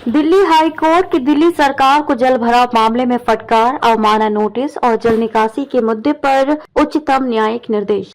Delhi high court की दिल्ली सरकार को जल भराव मामले में फटकार, अवमानना नोटिस और जल निकासी के मुद्दे पर उच्चतम न्यायिक निर्देश।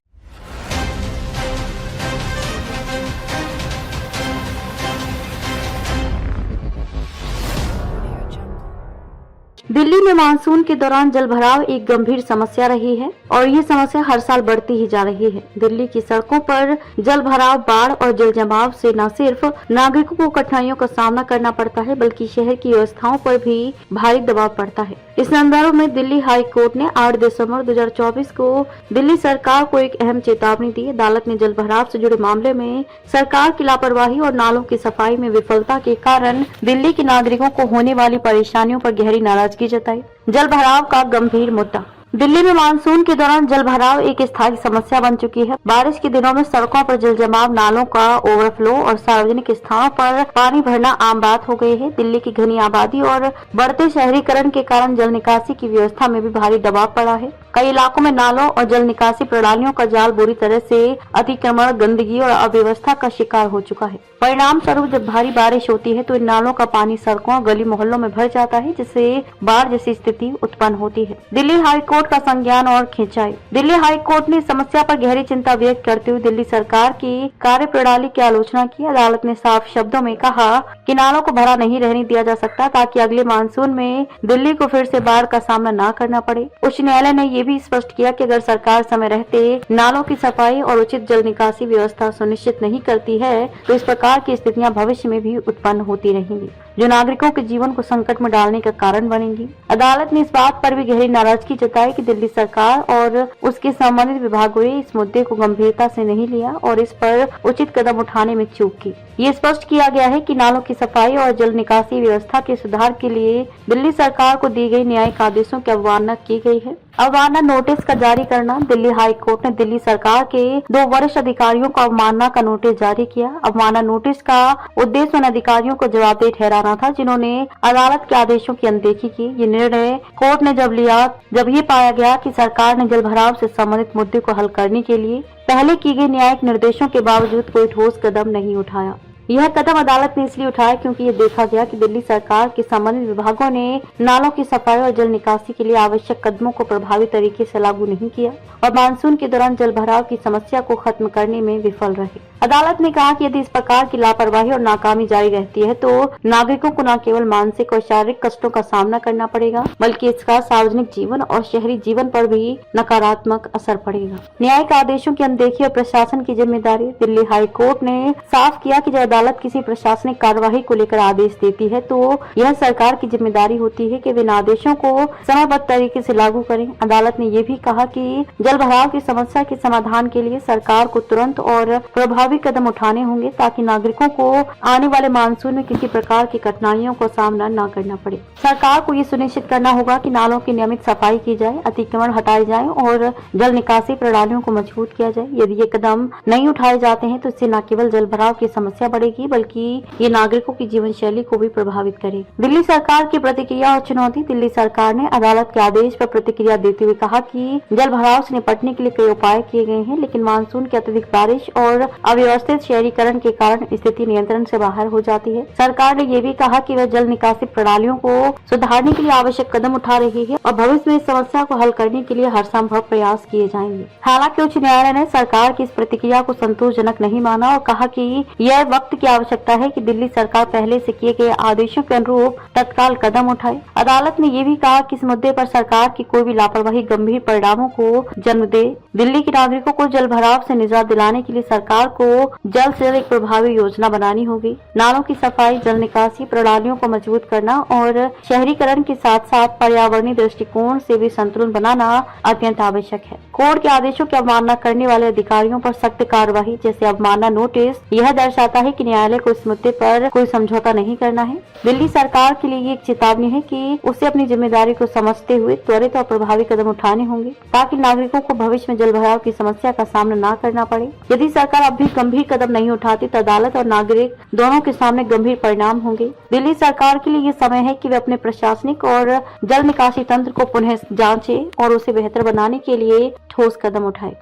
दिल्ली में मानसून के दौरान जलभराव एक गंभीर समस्या रही है और ये समस्या हर साल बढ़ती ही जा रही है। दिल्ली की सड़कों पर जलभराव, बाढ़ और जल जमाव से न सिर्फ नागरिकों को कठिनाइयों का सामना करना पड़ता है बल्कि शहर की व्यवस्थाओं पर भी भारी दबाव पड़ता है। इस संदर्भ में दिल्ली हाई कोर्ट ने 8 दिसंबर 2024 को दिल्ली सरकार को एक अहम चेतावनी दी। अदालत ने जलभराव से जुड़े मामले में सरकार की लापरवाही और नालों की सफाई में विफलता के कारण दिल्ली के नागरिकों को होने वाली परेशानियों पर गहरी नाराजगी जताई। जल भराव का गंभीर मुद्दा। दिल्ली में मानसून के दौरान जल भराव एक स्थायी समस्या बन चुकी है। बारिश के दिनों में सड़कों पर जल जमाव, नालों का ओवरफ्लो और सार्वजनिक स्थानों पर पानी भरना आम बात हो गई है। दिल्ली की घनी आबादी और बढ़ते शहरीकरण के कारण जल निकासी की व्यवस्था में भी भारी दबाव पड़ा है। कई इलाकों में नालों और जल निकासी प्रणालियों का जाल बुरी तरह से अतिक्रमण, गंदगी और अव्यवस्था का शिकार हो चुका है। परिणाम स्वरूप जब भारी बारिश होती है तो इन नालों का पानी सड़कों और गली मोहल्लों में भर जाता है, जिससे बाढ़ जैसी स्थिति उत्पन्न होती है। दिल्ली हाई कोर्ट का संज्ञान और खिंचाई। दिल्ली हाई कोर्ट ने समस्या पर गहरी चिंता व्यक्त करते हुए दिल्ली सरकार की कार्य प्रणाली की आलोचना की। अदालत ने साफ शब्दों में कहा कि नालों को भरा नहीं रहने दिया जा सकता ताकि अगले मानसून में दिल्ली को फिर से बाढ़ का सामना न करना पड़े। उच्च न्यायालय ने ये भी स्पष्ट किया कि अगर सरकार समय रहते नालों की सफाई और उचित जल निकासी व्यवस्था सुनिश्चित नहीं करती है तो इस प्रकार की स्थितियां भविष्य में भी उत्पन्न होती रहेंगी, जो नागरिकों के जीवन को संकट में डालने का कारण बनेंगी। अदालत ने इस बात पर भी गहरी नाराजगी जताई कि दिल्ली सरकार और उसके संबंधित विभागों ने इस मुद्दे को गंभीरता से नहीं लिया और इस पर उचित कदम उठाने में चूक की। ये स्पष्ट किया गया है कि नालों की सफाई और जल निकासी व्यवस्था के सुधार के लिए दिल्ली सरकार को दी गई न्यायिक आदेशों की अवमानना की गई है। अवमानना नोटिस का जारी करना। दिल्ली हाई कोर्ट ने दिल्ली सरकार के 2 वरिष्ठ अधिकारियों को अवमानना का नोटिस जारी किया। अवमानना नोटिस का उद्देश्य उन अधिकारियों को जवाबदेह ठहराना था जिन्होंने अदालत के आदेशों की अनदेखी की। ये निर्णय कोर्ट ने जब ये पाया गया कि सरकार ने जल भराव से संबंधित मुद्दे को हल करने के लिए पहले की गई न्यायिक निर्देशों के बावजूद कोई ठोस कदम नहीं उठाया। यह कदम अदालत ने इसलिए उठाया क्योंकि ये देखा गया कि दिल्ली सरकार के संबंधित विभागों ने नालों की सफाई और जल निकासी के लिए आवश्यक कदमों को प्रभावी तरीके से लागू नहीं किया और मानसून के दौरान जल भराव की समस्या को खत्म करने में विफल रहे। अदालत ने कहा कि यदि इस प्रकार की लापरवाही और नाकामी जारी रहती है तो नागरिकों को न केवल मानसिक और शारीरिक कष्टों का सामना करना पड़ेगा बल्कि इसका सार्वजनिक जीवन और शहरी जीवन पर भी नकारात्मक असर पड़ेगा। न्यायिक आदेशों की अनदेखी और प्रशासन की जिम्मेदारी। दिल्ली हाई कोर्ट ने साफ किया कि जब अदालत किसी प्रशासनिक कार्यवाही को लेकर आदेश देती है तो यह सरकार की जिम्मेदारी होती है कि वे इन आदेशों को समयबद्ध तरीके से लागू करें। अदालत ने यह भी कहा कि जल भराव की समस्या के समाधान के लिए सरकार को तुरंत और प्रभावी कदम उठाने होंगे ताकि नागरिकों को आने वाले मानसून में किसी प्रकार की कठिनाइयों को सामना न करना पड़े। सरकार को ये सुनिश्चित करना होगा कि नालों की नियमित सफाई की जाए, अतिक्रमण हटाए जाएं और जल निकासी प्रणालियों को मजबूत किया जाए। यदि ये कदम नहीं उठाए जाते हैं तो इससे न केवल जल भराव की समस्या बढ़ेगी बल्कि ये नागरिकों की जीवन शैली को भी प्रभावित करेगी। दिल्ली सरकार की प्रतिक्रिया और चुनौती। दिल्ली सरकार ने अदालत के आदेश पर प्रतिक्रिया देते हुए कहा कि जल भराव से निपटने के लिए कई उपाय किए गए हैं लेकिन मानसून की अत्यधिक बारिश और अव्यवस्थित शहरीकरण के कारण स्थिति नियंत्रण से बाहर हो जाती है। सरकार ने ये भी कहा कि वह जल निकासी प्रणालियों को सुधारने के लिए आवश्यक कदम उठा रही है और भविष्य में इस समस्या को हल करने के लिए हर संभव प्रयास किए जाएंगे। हालांकि उच्च न्यायालय ने सरकार की इस प्रतिक्रिया को संतोषजनक नहीं माना और कहा कि यह वक्त की आवश्यकता है कि दिल्ली सरकार पहले से किए गए आदेशों के अनुरूप तत्काल कदम उठाए। अदालत ने ये भी कहा कि इस मुद्दे पर सरकार की कोई भी लापरवाही गंभीर परिणामों को जन्म दे। दिल्ली के नागरिकों को जल भराव से निजात दिलाने के लिए सरकार को जल्द से जल्द एक प्रभावी योजना बनानी होगी। नालों की सफाई, जल निकासी प्रणालियों को मजबूत करना और शहरीकरण के साथ साथ पर्यावरणीय दृष्टिकोण से भी संतुलन बनाना अत्यंत आवश्यक है। कोर्ट के आदेशों की अवमानना करने वाले अधिकारियों पर सख्त कार्रवाई जैसे अवमानना नोटिस यह दर्शाता है कि न्यायालय को इस मुद्दे पर कोई समझौता नहीं करना है। दिल्ली सरकार के लिए ये एक चेतावनी है कि उसे अपनी जिम्मेदारी को समझते हुए त्वरित और प्रभावी कदम उठाने होंगे ताकि नागरिकों को भविष्य में जल भराव की समस्या का सामना न करना पड़े। यदि सरकार अब भी गंभीर कदम नहीं उठाती तो अदालत और नागरिक दोनों के सामने गंभीर परिणाम होंगे। दिल्ली सरकार के लिए ये समय है कि वे अपने प्रशासनिक और जल निकासी तंत्र को पुनः जांचे और उसे बेहतर बनाने के लिए ठोस कदम उठाए।